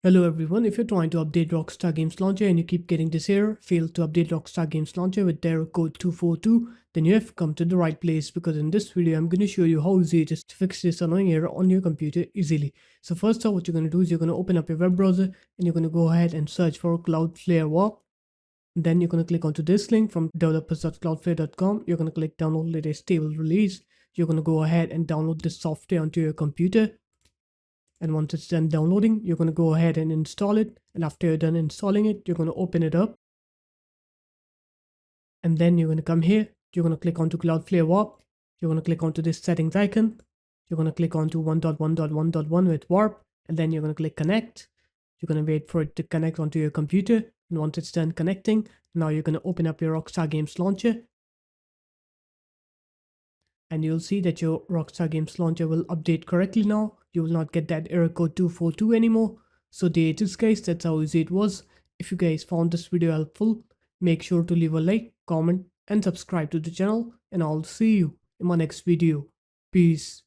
Hello everyone, if you're trying to update Rockstar Games Launcher and you keep getting this error, fail to update Rockstar Games Launcher with error code 242, then you have come to the right place because in this video I'm going to show you how easy it is to fix this annoying error on your computer easily. So first off, what you're going to do is you're going to open up your web browser and you're going to go ahead and search for Cloudflare WAP. Then you're going to click onto this link from developers.cloudflare.com. You're going to click download latest stable release. You're going to go ahead and download this software onto your computer. And once it's done downloading, you're going to go ahead and install it. And after you're done installing it, you're going to open it up. And then you're going to come here. You're going to click onto Cloudflare WARP. You're going to click onto this settings icon. You're going to click onto 1.1.1.1 with WARP. And then you're going to click connect. You're going to wait for it to connect onto your computer. And once it's done connecting, now you're going to open up your Rockstar Games Launcher. And you'll see that your Rockstar Games Launcher will update correctly now. You will not get that error code 242 anymore. So there it is guys, that's how easy it was. If you guys found this video helpful, make sure to leave a like, comment and subscribe to the channel, and I'll see you in my next video. Peace.